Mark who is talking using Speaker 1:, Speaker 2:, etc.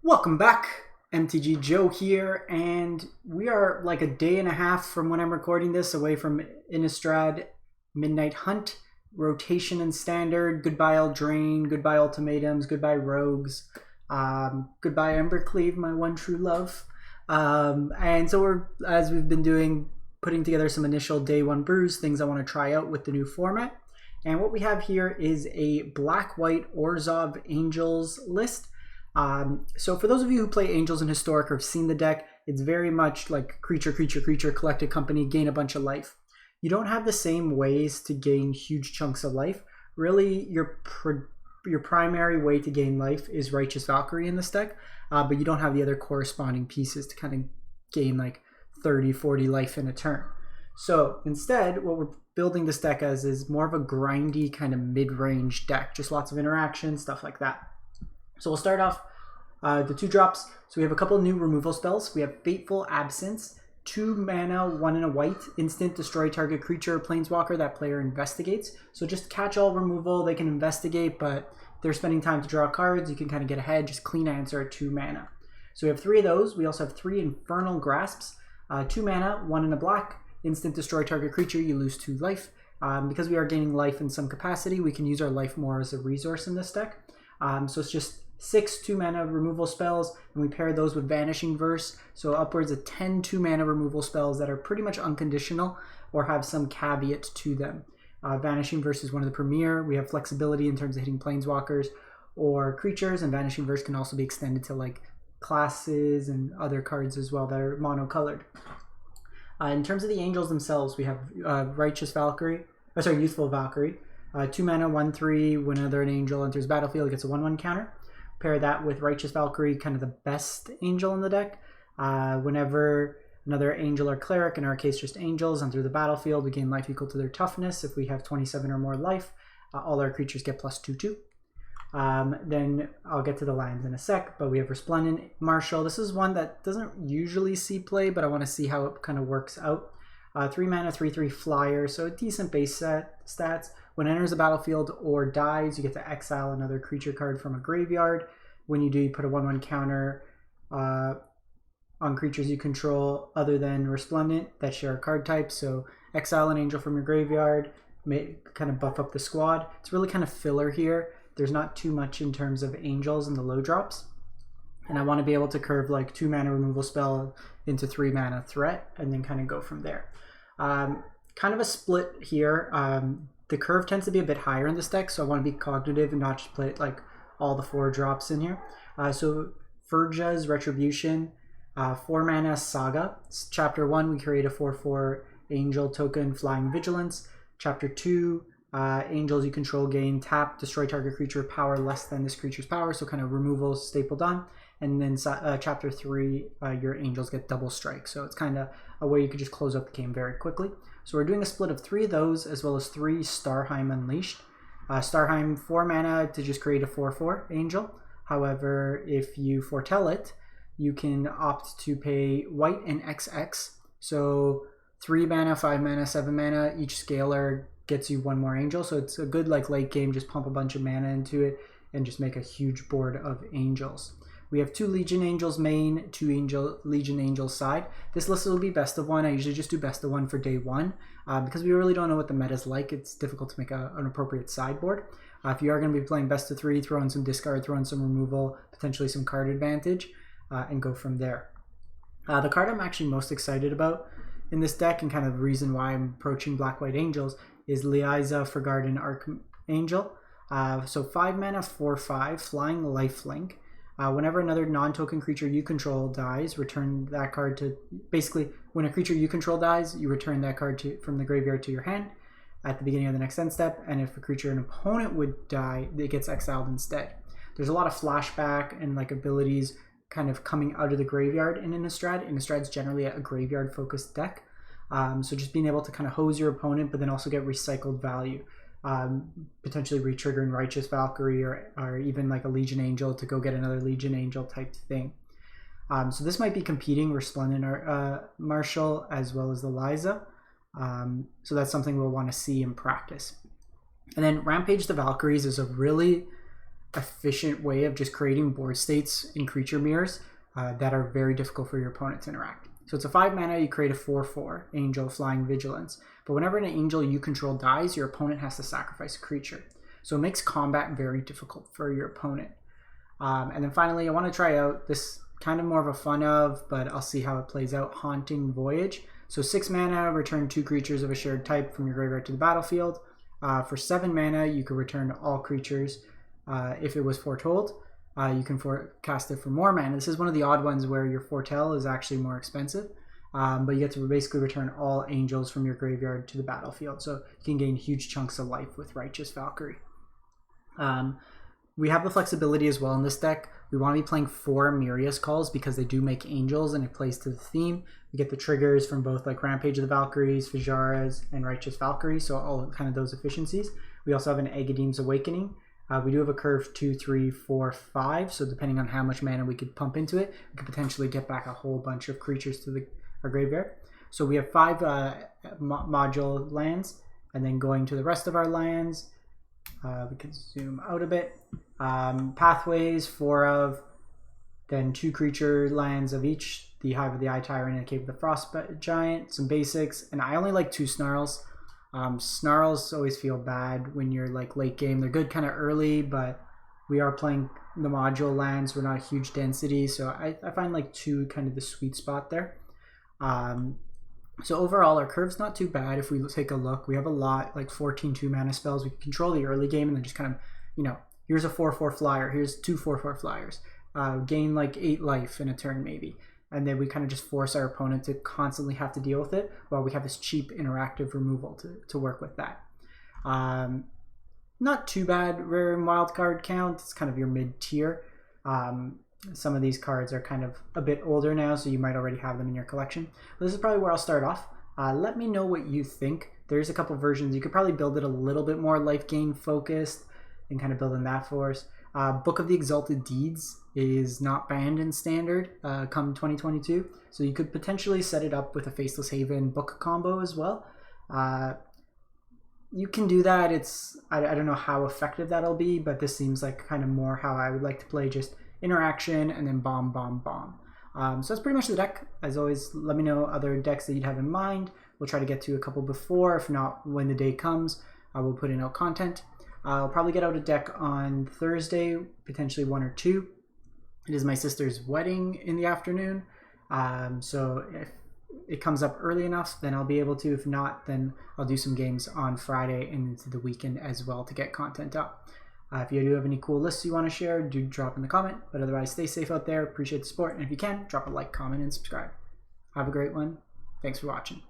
Speaker 1: Welcome back, MTG Joe here, and we are like a day and a half from when I'm recording this away from Innistrad Midnight Hunt, Rotation and Standard, goodbye Eldraine, goodbye Ultimatums, goodbye Rogues, goodbye Embercleave, my one true love. And so we're, as we've been doing, putting together some initial day one brews, things I want to try out with the new format. And what we have here is a black-white Orzhov Angels list. So for those of you who play Angels in Historic or have seen the deck, it's very much like creature, collect a company, gain a bunch of life. You don't have the same ways to gain huge chunks of life. Really, your primary way to gain life is Righteous Valkyrie in this deck, but you don't have the other corresponding pieces to kind of gain like 30, 40 life in a turn. So instead, what we're building this deck as is more of a grindy kind of mid-range deck, just lots of interaction, stuff like that. So we'll start off the 2-drops. So we have a couple new removal spells. We have Fateful Absence, 2 mana, 1 and a white, instant destroy target creature or planeswalker that player investigates. So just catch all removal, they can investigate, but if they're spending time to draw cards, you can kind of get ahead, just clean answer at 2 mana. So we have 3 of those. We also have 3 Infernal Grasps, 2 mana, 1 and a black, instant destroy target creature, you lose 2 life. Because we are gaining life in some capacity, we can use our life more as a resource in this deck. So it's just 6 2-mana removal spells, and we pair those with Vanishing Verse, so upwards of 10 2-mana removal spells that are pretty much unconditional or have some caveat to them. Vanishing Verse is one of the premier. We have flexibility in terms of hitting planeswalkers or creatures, and Vanishing Verse can also be extended to like classes and other cards as well that are monocolored. In terms of the angels themselves, we have Youthful Valkyrie. 2 mana, 1/3. Whenever an angel enters battlefield, it gets a 1/1 counter. Pair that with Righteous Valkyrie, kind of the best angel in the deck. Whenever another angel or cleric, in our case just angels, enter the battlefield, we gain life equal to their toughness. If we have 27 or more life, all our creatures get +2/2. Then I'll get to the lands in a sec, but we have Resplendent Marshal. This is one that doesn't usually see play, but I want to see how it kind of works out. 3 mana, 3/3 flyer, so a decent base stats. When it enters the battlefield or dies, you get to exile another creature card from a graveyard. When you do, you put a 1/1 counter on creatures you control other than Resplendent that share a card type. So exile an angel from your graveyard, kind of buff up the squad. It's really kind of filler here. There's not too much in terms of angels in the low drops. And I want to be able to curve like 2 mana removal spell into 3 mana threat and then kind of go from there. Kind of a split here. The curve tends to be a bit higher in this deck, so I want to be cognitive and not just play like all the 4 drops in here. So Furja's Retribution, 4 mana Saga. Chapter 1, we create a 4/4 angel token, Flying Vigilance. Chapter 2, angels you control gain tap, destroy target creature power less than this creature's power, so kind of removal stapled on. And then chapter 3, your angels get double strike, so it's kind of a way you could just close up the game very quickly. So we're doing a split of 3 of those, as well as 3 Starheim Unleashed. Starheim, 4 mana to just create a 4/4 angel. However, if you foretell it, you can opt to pay white and XX. So 3 mana, 5 mana, 7 mana, each scalar gets you 1 more angel. So it's a good like late game, just pump a bunch of mana into it and just make a huge board of angels. We have 2 Legion Angels main, 2 Legion Angels side. This list will be best of 1. I usually just do best of 1 for day 1 because we really don't know what the meta's like. It's difficult to make an appropriate sideboard. If you are going to be playing best of 3, throw in some discard, throw in some removal, potentially some card advantage, and go from there. The card I'm actually most excited about in this deck, and kind of the reason why I'm approaching Black-White Angels, is Liesa Forgotten Archangel. So 5 mana, 4/5, flying lifelink. Whenever another non-token creature you control dies, return that card to... Basically, when a creature you control dies, you return that card from the graveyard to your hand at the beginning of the next end step, and if a creature an opponent would die, it gets exiled instead. There's a lot of flashback and like abilities kind of coming out of the graveyard in Innistrad. Innistrad's generally a graveyard-focused deck, so just being able to kind of hose your opponent, but then also get recycled value. Potentially re-triggering Righteous Valkyrie or even like a Legion Angel to go get another Legion Angel type thing. So this might be competing Resplendent Marshal as well as the Liesa. So that's something we'll want to see in practice. And then Rampage the Valkyries is a really efficient way of just creating board states in creature mirrors that are very difficult for your opponent to interact. So it's a 5 mana, you create a 4/4 Angel Flying Vigilance. But whenever an angel you control dies, your opponent has to sacrifice a creature. So it makes combat very difficult for your opponent. And then finally, I want to try out this kind of more of a fun of, but I'll see how it plays out, Haunting Voyage. So 6 mana, return 2 creatures of a shared type from your graveyard to the battlefield. For 7 mana, you can return all creatures if it was foretold. You can forecast it for more mana. This is one of the odd ones where your foretell is actually more expensive. But you get to basically return all angels from your graveyard to the battlefield. So you can gain huge chunks of life with Righteous Valkyrie. We have the flexibility as well in this deck. We want to be playing 4 Mirius calls because they do make angels and it plays to the theme. We get the triggers from both like Rampage of the Valkyries, Fijara's, and Righteous Valkyrie, so all kind of those efficiencies. We also have an Agadeem's Awakening. We do have a curve 2, 3, 4, 5, so depending on how much mana we could pump into it, we could potentially get back a whole bunch of creatures to our graveyard. So we have 5 module lands, and then going to the rest of our lands, we can zoom out a bit. Pathways, 4 of, then 2 creature lands of each, the Hive of the Eye Tyrant and Cave of the Frost Giant, some basics, and I only like 2 Snarls. Snarls always feel bad when you're like late game. They're good kind of early, but we are playing the module lands. We're not a huge density, so I find like 2 kind of the sweet spot there. So overall, our curve's not too bad. If we take a look, we have a lot, like 14 2-mana spells. We can control the early game and then just kind of, you know, here's a 4/4 flyer, here's 2 4/4 flyers. Gain like 8 life in a turn maybe. And then we kind of just force our opponent to constantly have to deal with it while we have this cheap interactive removal to work with that. Not too bad rare and wild card count. It's kind of your mid-tier. Some of these cards are kind of a bit older now, so you might already have them in your collection. But this is probably where I'll start off. Let me know what you think. There's a couple versions. You could probably build it a little bit more life gain focused and kind of build in that for us. Book of the Exalted Deeds is not banned in Standard come 2022, so you could potentially set it up with a Faceless Haven book combo as well. You can do that. I don't know how effective that'll be, but this seems like kind of more how I would like to play, just interaction and then bomb, bomb, bomb. So that's pretty much the deck. As always, let me know other decks that you'd have in mind. We'll try to get to a couple before. If not, when the day comes, I will put in out content. I'll probably get out a deck on Thursday, potentially 1 or 2. It is my sister's wedding in the afternoon, so if it comes up early enough, then I'll be able to. If not, then I'll do some games on Friday and into the weekend as well to get content up. If you do have any cool lists you want to share, do drop in the comment. But otherwise, stay safe out there. Appreciate the support. And if you can, drop a like, comment, and subscribe. Have a great one. Thanks for watching.